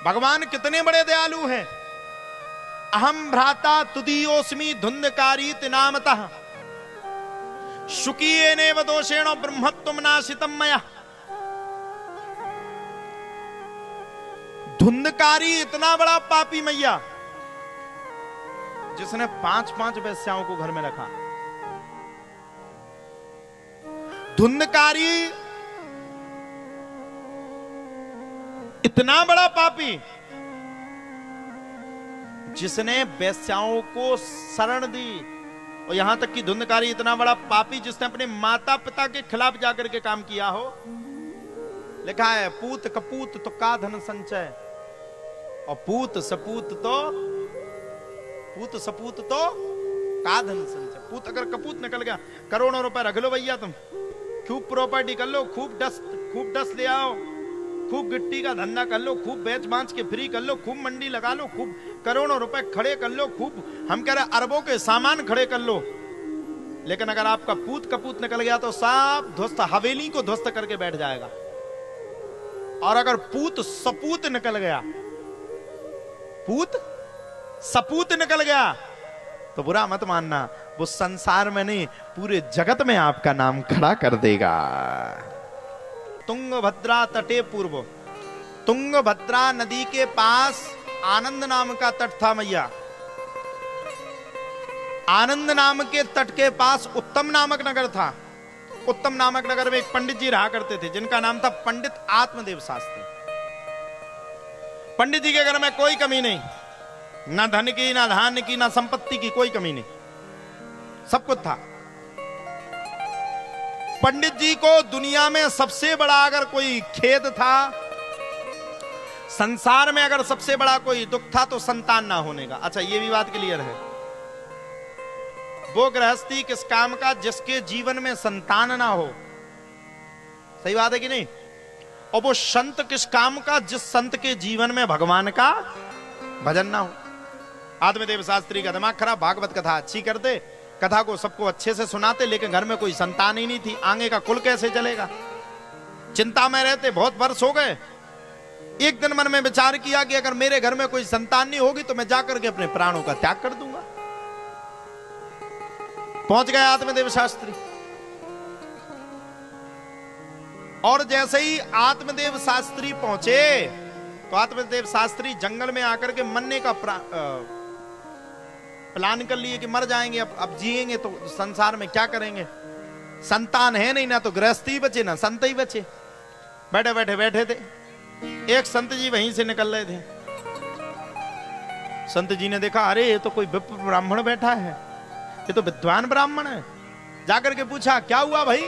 भगवान कितने बड़े दयालु हैं। अहम भ्राता तुदीयोस्मि धुंधकारीत नामतः शुकीयेनेव दोषेण ब्रह्मत्वं नाशितम् मया। धुंधकारी इतना बड़ा पापी मैया जिसने 5-5 वेश्याओं को घर में रखा। धुंधकारी इतना बड़ा पापी जिसने वेश्याओं को शरण दी। और यहां तक कि धुंधकारी इतना बड़ा पापी जिसने अपने माता पिता के खिलाफ जाकर के काम किया हो। लिखा है पूत कपूत तो का धन संचय, और पूत सपूत तो का धन संचय। पूत अगर कपूत निकल गया, करोड़ों रुपए रख लो भैया, तुम खूब प्रॉपर्टी कर लो, खूब डस्ट ले आओ, खूब गिट्टी का धंधा कर लो, खूब बेच बांच के फ्री कर लो, खूब मंडी लगा लो, खूब करोड़ों रुपए खड़े कर लो, खूब हम कह रहे अरबों के सामान खड़े कर लो। लेकिन अगर आपका पूत कपूत निकल गया तो सब ध्वस्त, हवेली को ध्वस्त करके बैठ जाएगा। और अगर पूत सपूत निकल गया, पूत सपूत निकल गया तो बुरा मत मानना, वो संसार में नहीं पूरे जगत में आपका नाम खड़ा कर देगा। तुंगभद्रा तटे पूर्व, तुंगभद्रा नदी के पास आनंद नाम का तट था मैया। आनंद नाम के तट के पास उत्तम नामक नगर था। उत्तम नामक नगर में एक पंडित जी रहा करते थे जिनका नाम था पंडित आत्मदेव शास्त्री। पंडित जी के घर में कोई कमी नहीं, ना धन की, ना धान्य की, ना संपत्ति की, कोई कमी नहीं, सब कुछ था। पंडित जी को दुनिया में सबसे बड़ा अगर कोई खेद था, संसार में अगर सबसे बड़ा कोई दुख था तो संतान ना होने का। अच्छा, ये भी बात क्लियर है। वो गृहस्थी किस काम का जिसके जीवन में संतान ना हो, सही बात है कि नहीं? और वो संत किस काम का जिस संत के जीवन में भगवान का भजन ना हो। आत्मदेव शास्त्री का दिमाग खराब, भागवत कथा अच्छी करते, कथा को सबको अच्छे से सुनाते, लेकिन घर में कोई संतान ही नहीं थी, आगे का कुल कैसे चलेगा? चिंता में रहते, बहुत वर्ष हो गए। एक दिन मन में विचार किया कि अगर मेरे घर में कोई संतान नहीं होगी तो मैं जाकर के अपने प्राणों का त्याग कर दूंगा। पहुंच गए आत्मदेव शास्त्री, और जैसे ही आत्मदेव शास्त्री पहुंचे तो आत्मदेव शास्त्री जंगल में आकर के मरने का प्लान कर लिए कि मर जाएंगे, अब जिएंगे तो संसार में क्या करेंगे, संतान है नहीं, ना तो गृहस्थी बचे ना संत ही बचे। बैठे थे, एक संत जी वहीं से निकल रहे थे। संत जी ने देखा, अरे ये तो कोई विप्र ब्राह्मण बैठा है, ये तो विद्वान ब्राह्मण है। जाकर के पूछा, क्या हुआ भाई,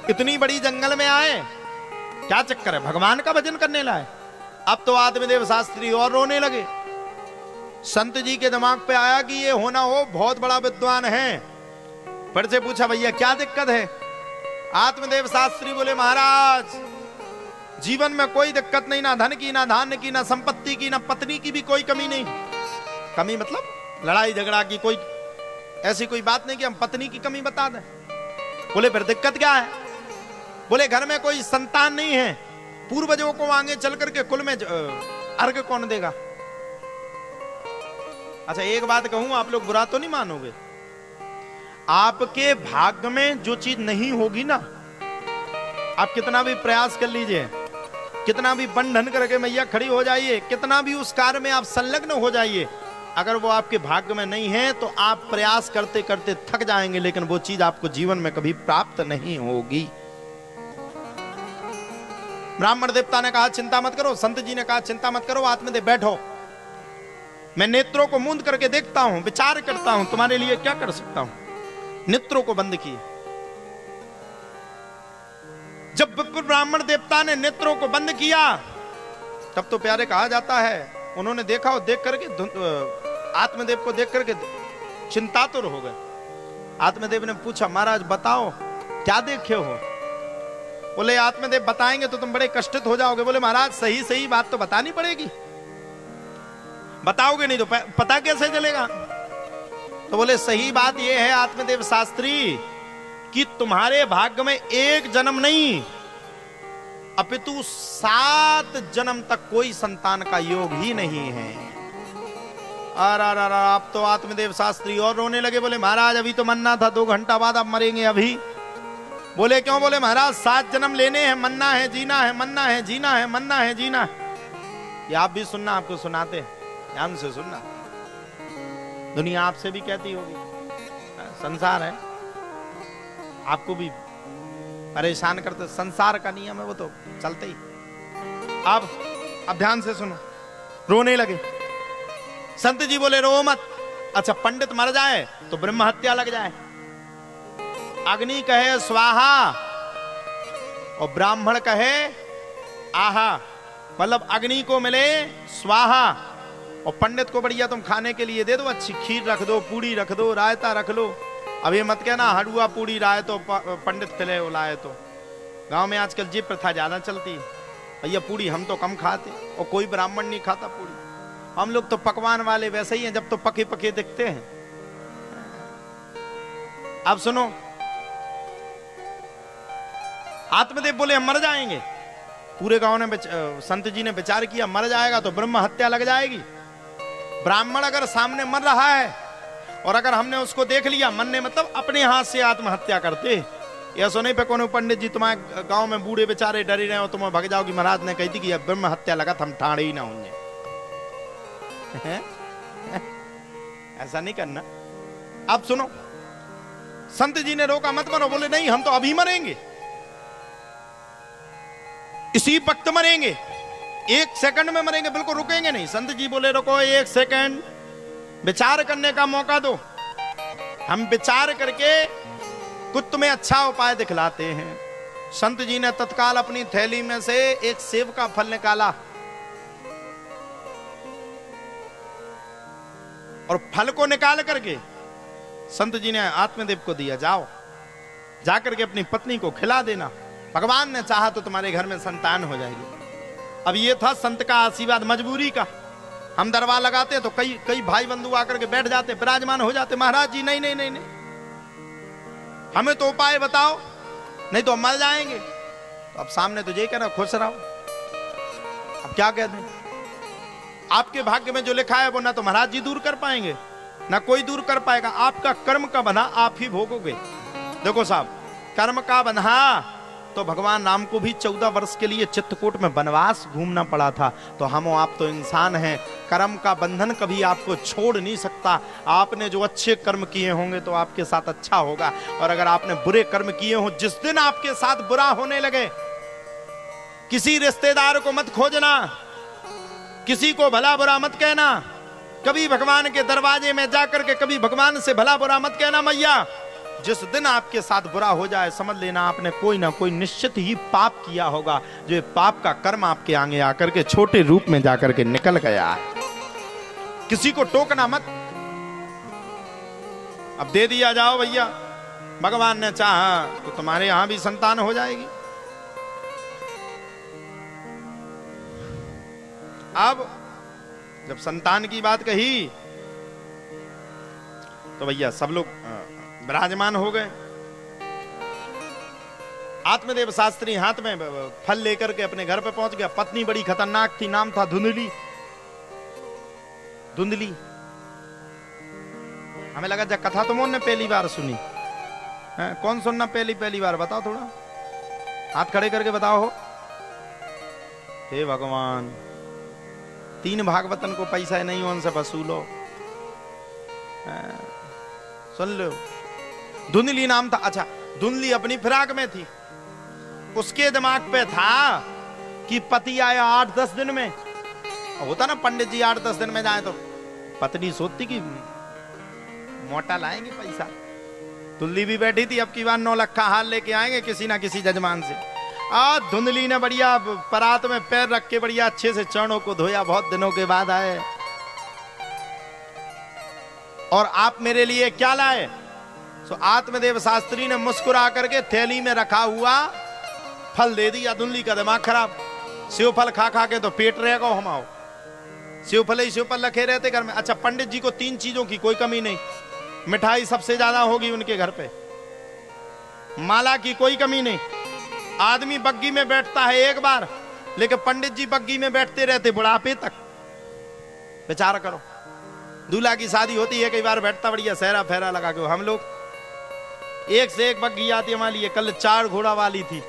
इतनी बड़ी जंगल में आए, क्या चक्कर है, भगवान का भजन करने लाए? अब तो आत्मदेव शास्त्री और रोने लगे। संत जी के दिमाग पे आया कि ये होना हो बहुत बड़ा विद्वान है। फिर से पूछा, भैया क्या दिक्कत है? आत्मदेव शास्त्री बोले, महाराज जीवन में कोई दिक्कत नहीं, ना धन की, ना धान्य की, ना संपत्ति की, ना पत्नी की भी कोई कमी नहीं। कमी मतलब लड़ाई झगड़ा की कोई ऐसी कोई बात नहीं कि हम पत्नी की कमी बता दें। बोले फिर दिक्कत क्या है? बोले घर में कोई संतान नहीं है, पूर्वजों को आगे चल करके कुल में अर्घ कौन देगा? अच्छा, एक बात कहूं, आप लोग बुरा तो नहीं मानोगे, आपके भाग्य में जो चीज नहीं होगी ना, आप कितना भी प्रयास कर लीजिए, कितना भी बंधन करके मैया खड़ी हो जाइए, कितना भी उस कार्य में आप संलग्न हो जाइए, अगर वो आपके भाग्य में नहीं है तो आप प्रयास करते करते थक जाएंगे, लेकिन वो चीज आपको जीवन में कभी प्राप्त नहीं होगी। ब्राह्मण देवता ने कहा चिंता मत करो, संत जी ने कहा चिंता मत करो, आत्मदेव बैठो, मैं नेत्रों को मूंद करके देखता हूं, विचार करता हूं तुम्हारे लिए क्या कर सकता हूं। नेत्रों को बंद किए। जब ब्राह्मण देवता ने नेत्रों को बंद किया तब तो प्यारे कहा जाता है उन्होंने देखा, और देख करके आत्मदेव को देख करके चिंतातुर हो गए। आत्मदेव ने पूछा, महाराज बताओ क्या देखे हो? बोले आत्मदेव बताएंगे तो तुम बड़े कष्टित हो जाओगे। बोले महाराज सही सही बात तो बतानी पड़ेगी, बताओगे नहीं तो पता कैसे चलेगा? तो बोले सही बात यह है आत्मदेव शास्त्री कि तुम्हारे भाग्य में एक जन्म नहीं अपितु 7 जन्म तक कोई संतान का योग ही नहीं है। अरे आप तो आत्मदेव शास्त्री और रोने लगे, बोले महाराज अभी तो मरना था, 2 घंटा बाद अब मरेंगे अभी। बोले क्यों? बोले महाराज 7 जन्म लेने हैं, मरना है, जीना है, मरना है, जीना है, मरना है, जीना। ये आप भी सुनना, आपको सुनाते हैं, ध्यान से सुनना। दुनिया आपसे भी कहती होगी, संसार है, आपको भी परेशान करते, संसार का नियम है, वो तो चलते ही। अब ध्यान से सुनो, रोने लगे। संत जी बोले रो मत। अच्छा, पंडित मर जाए तो ब्रह्म हत्या लग जाए, अग्नि कहे स्वाहा और ब्राह्मण कहे आहा, मतलब अग्नि को मिले स्वाहा और पंडित को बढ़िया तुम खाने के लिए दे दो, अच्छी खीर रख दो, पूड़ी रख दो, रायता रख लो। अब ये मत कहना हड़ुआ पूड़ी राय तो पंडित खिले लाए। तो गांव में आजकल जी प्रथा ज्यादा चलती है, भैया पूड़ी हम तो कम खाते और कोई ब्राह्मण नहीं खाता पूड़ी, हम लोग तो पकवान वाले वैसे ही हैं जब तो पके पके दिखते हैं। अब सुनो, आत्मदेव बोले हम मर जाएंगे। पूरे गांव ने संत जी ने विचार किया, मर जाएगा तो ब्रह्म हत्या लग जाएगी। ब्राह्मण अगर सामने मर रहा है और अगर हमने उसको देख लिया, मरने मतलब अपने हाथ से आत्महत्या करते, या सुने पे कौन पंडित जी तुम्हारे गांव में बूढ़े बेचारे डरे रहे हो, तुम्हें भग जाओ कि महाराज ने कही थी कि ब्रह्म हत्या लगा, हम ठाणे ही ना होंगे। ऐसा नहीं करना। अब सुनो, संत जी ने रोका मत मरो। बोले नहीं, हम तो अभी मरेंगे, इसी वक्त मरेंगे, 1 सेकंड में मरेंगे, बिल्कुल रुकेंगे नहीं। संत जी बोले रुको 1 सेकंड, विचार करने का मौका दो, हम विचार करके कुछ तुम्हें अच्छा उपाय दिखलाते हैं। संत जी ने तत्काल अपनी थैली में से एक सेब का फल निकाला और फल को निकाल करके संत जी ने आत्मदेव को दिया, जाओ जाकर के अपनी पत्नी को खिला देना, भगवान ने चाहा तो तुम्हारे घर में संतान हो जाएगी। अब ये था संत का आशीर्वाद मजबूरी का। हम दरबार लगाते तो कई भाई बंधु आकर के बैठ जाते, विराजमान हो जाते, महाराज जी नहीं नहीं नहीं नहीं, हमें तो उपाय बताओ, नहीं तो हम मर जाएंगे। तो अब सामने तुझे कहना खुश रहो, अब क्या कहते हैं, आपके भाग्य में जो लिखा है वो ना तो महाराज जी दूर कर पाएंगे ना कोई दूर कर पाएगा, आपका कर्म का बंधा आप ही भोगोगे। देखो साहब, कर्म का बंधा तो भगवान राम को भी 14 वर्ष के लिए चित्रकूट में वनवास घूमना पड़ा था। तो हम आप तो इंसान हैं, कर्म का बंधन कभी आपको छोड़ नहीं सकता। आपने जो अच्छे कर्म किए होंगे तो आपके साथ अच्छा होगा, और अगर आपने बुरे कर्म किए हो, जिस दिन आपके साथ बुरा होने लगे, किसी रिश्तेदार को मत खोजना, किसी को भला बुरा मत कहना, कभी भगवान के दरवाजे में जाकर के कभी भगवान से भला बुरा मत कहना मैया। जिस दिन आपके साथ बुरा हो जाए, समझ लेना आपने कोई ना कोई निश्चित ही पाप किया होगा, जो पाप का कर्म आपके आगे आकर के छोटे रूप में जाकर के निकल गया है। किसी को टोकना मत। अब दे दिया जाओ भैया, भगवान ने चाहा तो तुम्हारे यहां भी संतान हो जाएगी। अब जब संतान की बात कही तो भैया सब लोग विराजमान हो गए। आत्मदेव शास्त्री हाथ में फल लेकर के अपने घर पे पहुंच गया। पत्नी बड़ी खतरनाक थी, नाम था धुंधली। धुंधली, हमें लगा जब कथा तुम ने पहली बार सुनी है। कौन सुनना पहली बार, बताओ थोड़ा हाथ खड़े करके बताओ। हे भगवान, 3 भागवतन को पैसा नहीं उनसे वसूलो, सुन लो। धुंधली नाम था। अच्छा, धुंधली अपनी फिराक में थी, उसके दिमाग पे था कि पति आया 8-10 दिन में, होता ना पंडित जी 8-10 दिन में जाए तो पत्नी सोचती कि मोटा लाएंगे पैसा। धुंधली भी बैठी थी, अब की बार 9 लाख का हाल लेके आएंगे किसी ना किसी जजमान से। धुंधली ने बढ़िया परात में पैर रख के बढ़िया अच्छे से चरणों को धोया, बहुत दिनों के बाद आए। और आप मेरे लिए क्या लाए? तो आत्मदेव शास्त्री ने मुस्कुरा करके थैली में रखा हुआ फल दे दिया। धुंधली का दिमाग खराब, सेव फल खा खा के तो पेट रहेगा हमाओ, सेव फल ही सेव फल रखे रहते घर में। अच्छा, पंडित जी को 3 चीजों की कोई कमी नहीं, मिठाई सबसे ज्यादा होगी उनके घर पे, माला की कोई कमी नहीं, आदमी बग्गी में बैठता है एक बार, लेकिन पंडित जी बग्गी में बैठते रहते बुढ़ापे तक। विचार करो, दूल्हा की शादी होती है, कई बार बैठता बढ़िया सहरा फेरा लगा के। हम लोग एक से एक बग्गी आती हमारे लिए, कल 4 घोड़ा वाली थी।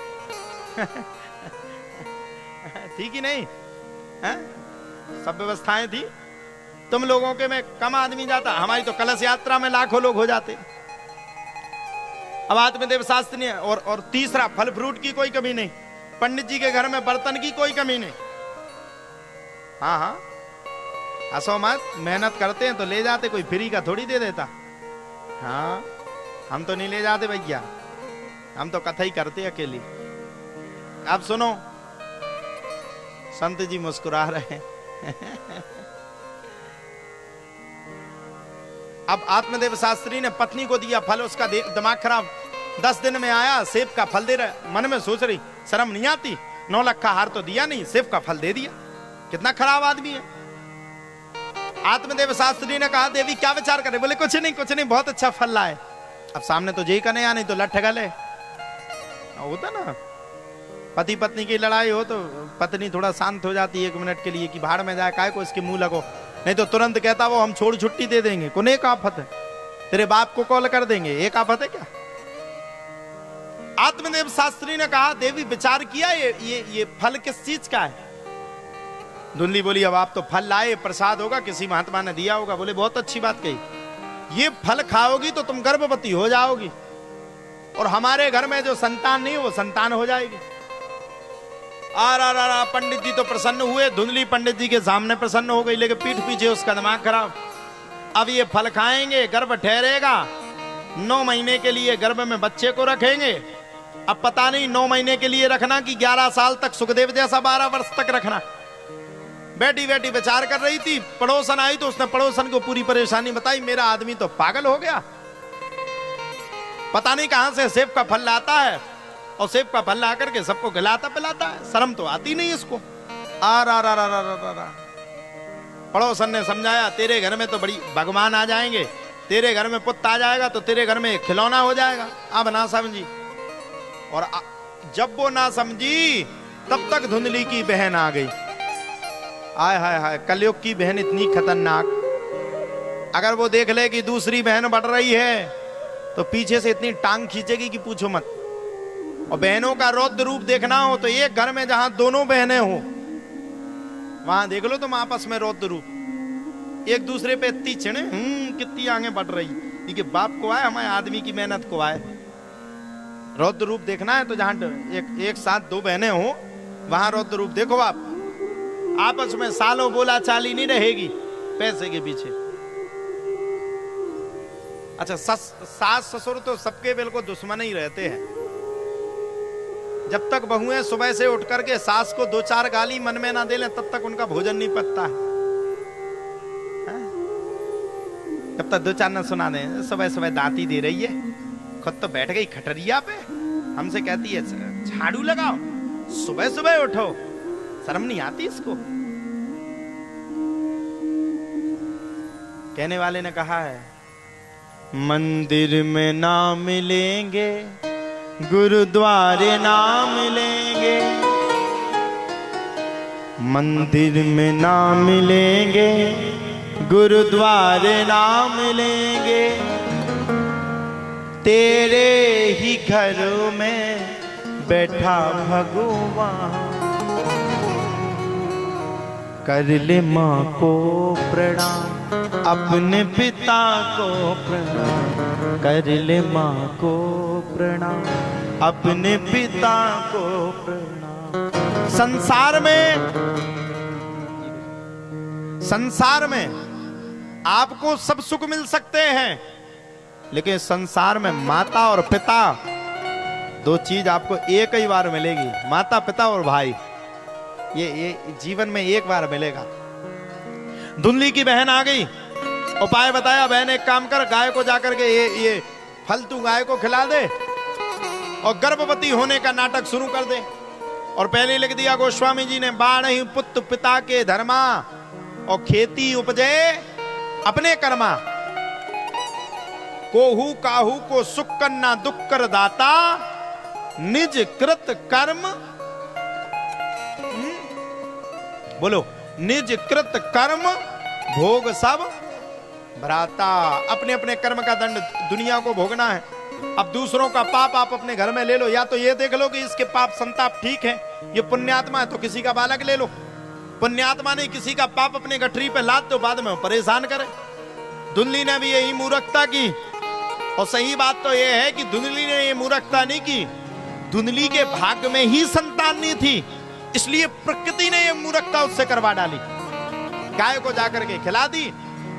ठीक ही नहीं है? सब व्यवस्थाएं थी। तुम लोगों के में कम आदमी जाता, हमारी तो कलश यात्रा में लाखों लोग हो जाते। अब आत्मदेव शास्त्री ने और तीसरा, फल फ्रूट की कोई कमी नहीं, पंडित जी के घर में बर्तन की कोई कमी नहीं। हाँ हाँ, हंसो मत, मेहनत करते हैं तो ले जाते, कोई फ्री का थोड़ी दे देता। हाँ, हम तो नहीं ले जाते भैया, हम तो कथा ही करते अकेली। अब सुनो, संत जी मुस्कुरा रहे हैं। अब आत्मदेव शास्त्री ने पत्नी को दिया फल, उसका दिमाग खराब। 10 दिन में आया, सेब का फल दे रहा, मन में सोच रही शर्म नहीं आती, 9 लाख का हार तो दिया नहीं, सेब का फल दे दिया, कितना खराब आदमी है। आत्मदेव शास्त्री ने कहा, देवी क्या विचार करे? बोले कुछ नहीं, बहुत अच्छा फल लाए। अब सामने तो जय का नहीं, नहीं तो लठ गले होता ना, पति पत्नी की लड़ाई हो तो पत्नी थोड़ा शांत हो जाती है 1 मिनट के लिए कि भाड़ में जाए, काय को इसके मुंह लगो, नहीं तो तुरंत कहता वो हम छोड़ छुट्टी दे देंगे। कौन एक आफत है, तेरे बाप को कॉल कर देंगे, एक आफत है क्या? आत्मदेव शास्त्री ने कहा, देवी विचार किया ये फल किस चीज का है? धुंधली बोली, अब आप तो फल लाए, प्रसाद होगा, किसी महात्मा ने दिया होगा। बोले बहुत अच्छी बात कही, ये फल खाओगी तो तुम गर्भवती हो जाओगी, और हमारे घर में जो संतान नहीं वो संतान हो जाएगी। आ पंडित जी तो प्रसन्न हुए, धुंधली पंडित जी के सामने प्रसन्न हो गई, लेकिन पीठ पीछे उसका दिमाग खराब। अब ये फल खाएंगे, गर्भ ठहरेगा, 9 महीने के लिए गर्भ में बच्चे को रखेंगे। अब पता नहीं 9 महीने के लिए रखना कि 11 साल तक, सुखदेव जैसा 12 वर्ष तक रखना। बैठी बैठी विचार कर रही थी, पड़ोसन आई तो उसने पड़ोसन को पूरी परेशानी बताई। मेरा आदमी तो पागल हो गया, पता नहीं कहां से सेब का फल लाता है, और सेब का फल ला करके सबको खिलाता पिलाता है, शर्म तो आती नहीं इसको। पड़ोसन ने समझाया, तेरे घर में तो बड़ी भगवान आ जाएंगे, तेरे घर में पुत्र आ जाएगा तो तेरे घर में खिलौना हो जाएगा। अब ना समझी, और जब वो ना समझी तब तक धुंधली की बहन आ गई। आय हाय हाय, कलयुग की बहन इतनी खतरनाक, अगर वो देख ले कि दूसरी बहन बढ़ रही है तो पीछे से इतनी टांग खींचेगी कि पूछो मत। और बहनों का रौद्र रूप देखना हो तो एक घर में जहां दोनों बहनें हो वहां देख लो तुम आपस में रौद्र रूप, एक दूसरे पे इतनी चिड़े, कितनी आगे बढ़ रही, कि बाप को आए हमारे आदमी की मेहनत को आए। रौद्र रूप देखना है तो जहां एक साथ 2 बहनें हो वहां रौद्र रूप देखो। आप आपस में सालों बोला चाली नहीं रहेगी पैसे के पीछे। अच्छा, सास ससुर तो सबके बिल्कुल दुश्मन ही रहते हैं। जब तक बहुएं सुबह से उठ करके सास को 2-4 गाली मन में ना दे लें तब तक उनका भोजन नहीं पकता है। जब तक 2-4 ना सुना दें, सुबह सुबह दांती दे रही है, खुद तो बैठ गई खटरिया पे, हमसे कहती है झाड़ू लगाओ, सुबह सुबह उठो, शर्म नहीं आती इसको? कहने वाले ने कहा है, मंदिर में ना मिलेंगे, गुरुद्वारे ना मिलेंगे, मंदिर में ना मिलेंगे, गुरुद्वारे ना मिलेंगे, तेरे ही घर में बैठा भगवान, कर ले माँ को प्रणाम, अपने पिता को प्रणाम, कर ले माँ को प्रणाम, अपने पिता को प्रणाम। संसार में आपको सब सुख मिल सकते हैं, लेकिन संसार में माता और पिता 2 चीज आपको एक ही बार मिलेगी, माता पिता और भाई। ये जीवन में एक बार मिलेगा। धुंधली की बहन आ गई, उपाय बताया, बहन एक काम कर, गाय को जाकर के ये फल तू गाय को खिला दे और गर्भवती होने का नाटक शुरू कर दे। और पहले लिख दिया गोस्वामी जी ने, बाढ़ पुत्र पिता के धर्मा और खेती उपजे अपने कर्मा, कोहू काहू को सुख करना दुख कर दाता, निज कृत कर्म, बोलो, निज कृत कर्म भोग सब भ्राता। अपने अपने कर्म का दंड दुनिया को भोगना है। अब दूसरों का पाप आप अपने घर में ले लो, या तो ये देख लो कि इसके पाप संताप ठीक है, ये पुण्यात्मा है, तो किसी का बालक ले लो। पुण्यात्मा ने किसी का पाप अपने गठरी पे लाद दो, बाद में परेशान करे। धुंधली ने भी यही मूर्खता की। और सही बात तो यह है कि धुंधली ने ये मूर्खता नहीं की, धुंधली के भाग्य में ही संतान नहीं थी, इसलिए प्रकृति ने ये मूर्खता उससे करवा डाली। गाय को जाकर के खिला दी,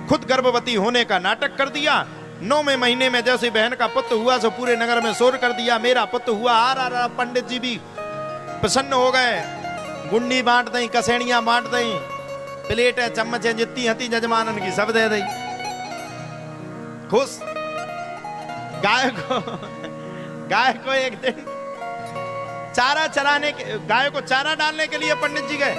खुद गर्भवती होने का नाटक कर दिया। 9वें महीने में जैसे बहन का पुत्र हुआ सो पूरे नगर में शोर कर दिया, मेरा पुत्र हुआ। आ पंडित जी भी प्रसन्न हो गए, गुंडी बांट दई, कसेड़ियां बांट दई, प्लेट है चम्मच है जितनी हती जजमानन की सब दे दई, खुश। गाय को एक दिन चारा चराने के, गाय को चारा डालने के लिए पंडित जी गए,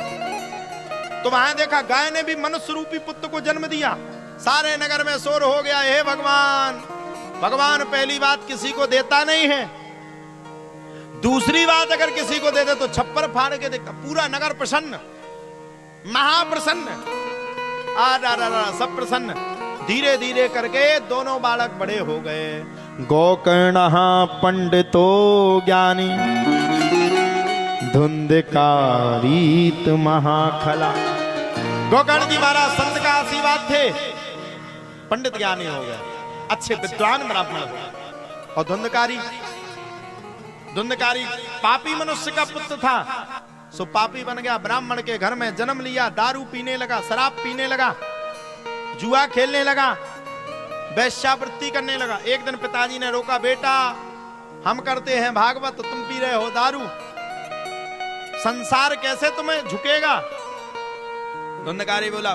तो वहां देखा गाय ने भी मनुष्य रूपी पुत्र को जन्म दिया। सारे नगर में शोर हो गया, हे भगवान, भगवान पहली बात किसी को देता नहीं है, दूसरी बात अगर किसी को दे दे तो छप्पर फाड़ के देखता। पूरा नगर प्रसन्न, महाप्रसन्न, सब प्रसन्न। धीरे धीरे करके दोनों बालक बड़े हो गए। गोकर्ण पंडितो ज्ञानी धुंधकारीत महाखला। गोकर्ण जी महाराज संत का आशीर्वाद थे, पंडित ज्ञानी हो गए, अच्छे विद्वान ब्राह्मण हो गए। और धुंधकारी पापी मनुष्य का पुत्र था, सो पापी बन गया, ब्राह्मण के घर में जन्म लिया, दारू पीने लगा, शराब पीने लगा, जुआ खेलने लगा, वैश्यावृत्ति करने लगा। एक दिन पिताजी ने रोका, बेटा हम करते हैं भागवत, तुम पी रहे हो दारू, संसार कैसे तुम्हें झुकेगा। धुंधकारी बोला,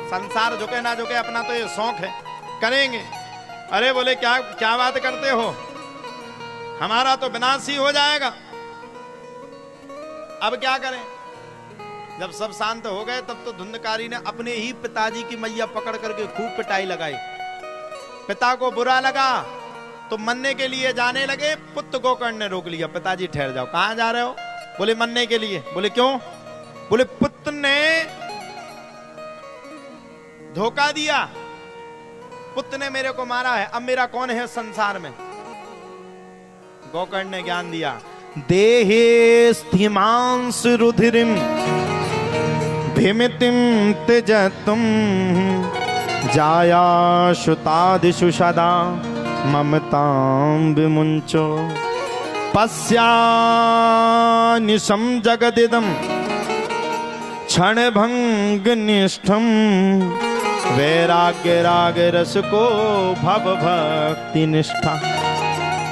संसार झुके ना झुके अपना तो ये शौक है, करेंगे। अरे बोले क्या बात करते हो, हमारा तो विनाश ही हो जाएगा, अब क्या करें। जब सब शांत हो गए तब तो धुंधकारी ने अपने ही पिताजी की मैया पकड़ करके खूब पिटाई लगाई। पिता को बुरा लगा तो मरने के लिए जाने लगे, पुत्र गोकर्ण ने रोक लिया, पिताजी ठहर जाओ, कहां जा रहे हो। बोले मरने के लिए। बोले क्यों। बोले पुत्र ने धोखा दिया, पुत्र ने मेरे को मारा है, अब मेरा कौन है संसार में। गोकर्ण ने ज्ञान दिया, देहे स्थिमांस रुधिरिम भिमितिम त्यजतुम जाया शुतादिषु सदा ममतां विमुंचो पश्यानिशं जगदिदं क्षणभंग निष्ठम वैराग्य राग रस को भव भक्ति निष्ठा।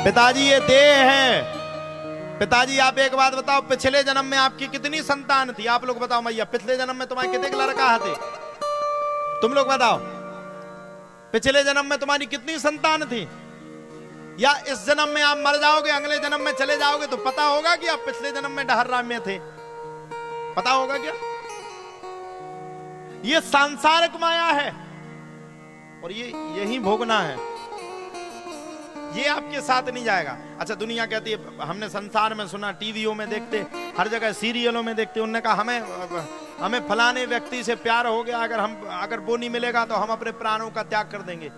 पिताजी ये देह है। पिताजी आप एक बात बताओ, पिछले जन्म में आपकी कितनी संतान थी। आप लोग बताओ मैया, पिछले जन्म में तुम्हारे कितने लड़का थे, तुम लोग बताओ। पिछले जन्म में तुम्हारी कितनी संतान थी। या इस जन्म में आप मर जाओगे, अगले जन्म में चले जाओगे तो पता होगा कि आप पिछले जन्म में डहर्राम में थे, पता होगा क्या। ये सांसारिक माया है और ये यही भोगना है, ये आपके साथ नहीं जाएगा। अच्छा दुनिया कहती है, हमने संसार में सुना, टीवीओ में देखते, हर जगह सीरियलों में देखते, उन्होंने कहा हमें फलाने व्यक्ति से प्यार हो गया, अगर वो नहीं मिलेगा तो हम अपने प्राणों का त्याग कर देंगे।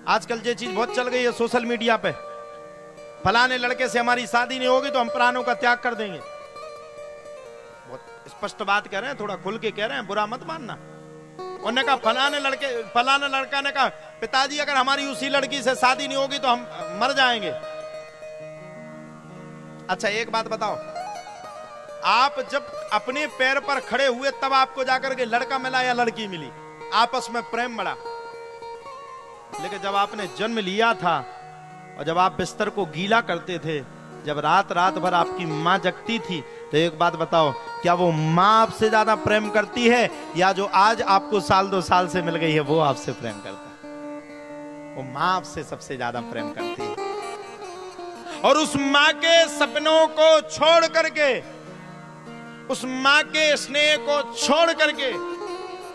आजकल ये चीज बहुत चल गई है सोशल मीडिया पे, फलाने लड़के से हमारी शादी नहीं होगी तो हम प्राणों का त्याग कर देंगे। बहुत स्पष्ट बात कह रहे हैं, थोड़ा खुल के कह रहे हैं, बुरा मत मानना। उन्होंने कहा फलाना लड़का ने कहा, पिताजी अगर हमारी उसी लड़की से शादी नहीं होगी तो हम मर जाएंगे। अच्छा एक बात बताओ, आप जब अपने पैर पर खड़े हुए तब आपको जाकर के लड़का मिला या लड़की मिली, आपस में प्रेम बढ़ा। लेकिन जब आपने जन्म लिया था और जब आप बिस्तर को गीला करते थे, जब रात भर आपकी मां जगती थी, तो एक बात बताओ, क्या वो मां आपसे ज्यादा प्रेम करती है या जो आज आपको साल 2 साल से मिल गई है वो आपसे प्रेम करता है। वो मां आपसे सबसे ज्यादा प्रेम करती है। और उस मां के सपनों को छोड़ करके, उस मां के स्नेह को छोड़ करके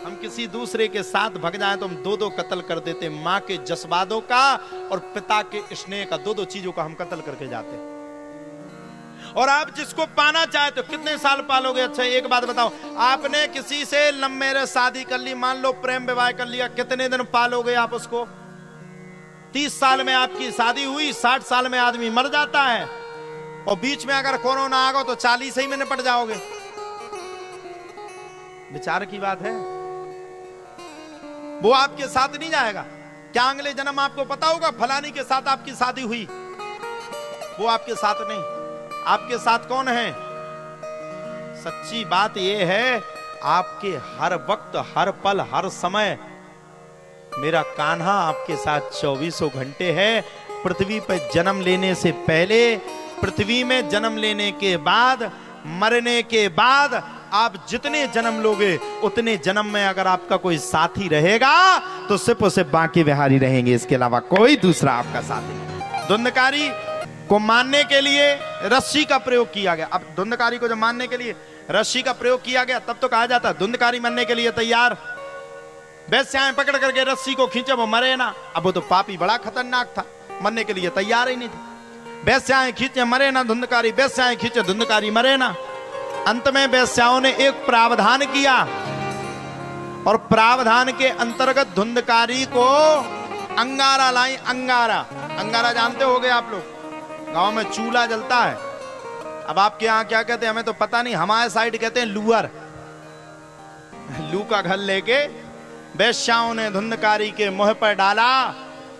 हम किसी दूसरे के साथ भग जाएं तो हम 2 कत्ल कर देते। मां के जज्बातों का और पिता के स्नेह का, 2 चीजों का हम कत्ल करके जाते। और आप जिसको पाना चाहते हो कितने साल पालोगे? अच्छा एक बात बताओ, आपने किसी से लम्बे शादी कर ली, मान लो प्रेम विवाह कर लिया, कितने दिन पालोगे आप उसको? 30 साल में आपकी शादी हुई, 60 साल में आदमी मर जाता है, और बीच में अगर कोरोना आ गया तो 40 ही में निपट जाओगे। विचार की बात है। वो आपके साथ नहीं जाएगा क्या? अगले जन्म आपको पता होगा फलानी के साथ आपकी शादी हुई, वो आपके साथ नहीं, आपके साथ कौन है? सच्ची बात यह है, आपके हर वक्त, हर पल, हर समय मेरा कान्हा आपके साथ 24 घंटे है। पृथ्वी पर जन्म लेने से पहले, पृथ्वी में जन्म लेने के बाद, मरने के बाद आप जितने जन्म लोगे उतने जन्म में अगर आपका कोई साथी रहेगा तो सिर्फ उसे बांके बिहारी रहेंगे, इसके अलावा कोई दूसरा आपका साथी नहीं। धुंधकारी को मारने के लिए रस्सी का प्रयोग किया गया। अब धुंधकारी को जब मारने के लिए रस्सी का प्रयोग किया गया तब तो कहा जाता धुंधकारी मरने के लिए तैयार। वेश्याएं पकड़ करके रस्सी को खींचे, वो मरे ना। अब वो तो पापी बड़ा खतरनाक था, मरने के लिए तैयार ही नहीं था। वेश्याएं खींचे मरे ना धुंधकारी, वेश्याएं खींचे धुंधकारी मरे ना। अंत में वेश्याओं ने एक प्रावधान किया, और प्रावधान के अंतर्गत धुंधकारी को अंगारा लाई। अंगारा, अंगारा जानते होगे आप लोग, गांव में चूल्हा जलता है। अब आपके यहाँ क्या कहते हैं हमें तो पता नहीं, हमारे साइड कहते हैं लूअर। लू का घर लेके वेश्याओं ने धुंधकारी के मुंह पर डाला,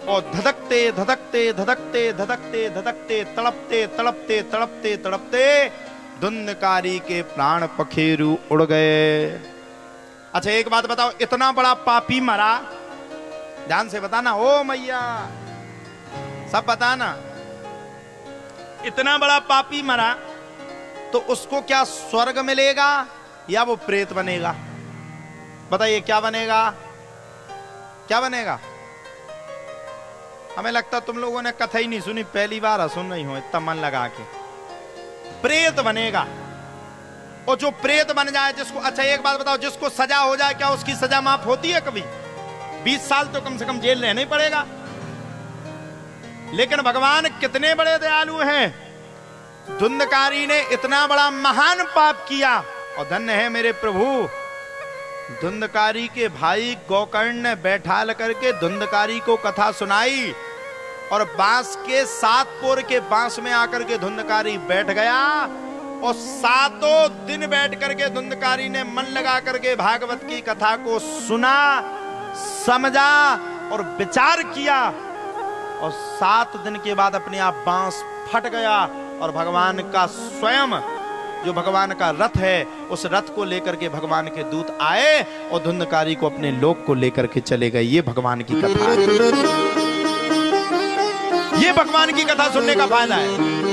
और धधकते धधकते धधकते धधकते धधकते तड़पते तड़पते तड़पते तड़पते धुंधकारी के प्राण पखेरु उड़ गए। अच्छा एक बात बताओ, इतना बड़ा पापी मरा, ध्यान से बताना ओ मैया, सब बताना। इतना बड़ा पापी मरा तो उसको क्या स्वर्ग मिलेगा या वो प्रेत बनेगा? बताइए क्या बनेगा? क्या बनेगा? हमें लगता तुम लोगों ने कथा ही नहीं सुनी, पहली बार सुन रही हो इतना मन लगा के। प्रेत बनेगा। और जो प्रेत बन जाए जिसको, अच्छा एक बात बताओ, जिसको सजा हो जाए क्या उसकी सजा माफ होती है कभी? 20 साल तो कम से कम जेल रहना ही पड़ेगा। लेकिन भगवान कितने बड़े दयालु हैं, धुंधकारी ने इतना बड़ा महान पाप किया, और धन्य है मेरे प्रभु, धुंधकारी के भाई गोकर्ण ने बैठा करके धुंधकारी को कथा सुनाई, और बांस के 7 पोर के बांस में आकर के धुंधकारी बैठ गया, और 7 दिन बैठ करके धुंधकारी ने मन लगा करके भागवत की कथा को सुना, समझा और विचार किया, और 7 दिन के बाद अपने आप बांस फट गया, और भगवान का स्वयं जो भगवान का रथ है उस रथ को लेकर के भगवान के दूत आए और धुंधकारी को अपने लोक को लेकर के चले गए। ये भगवान की कथा है, ये भगवान की कथा सुनने का फायदा है।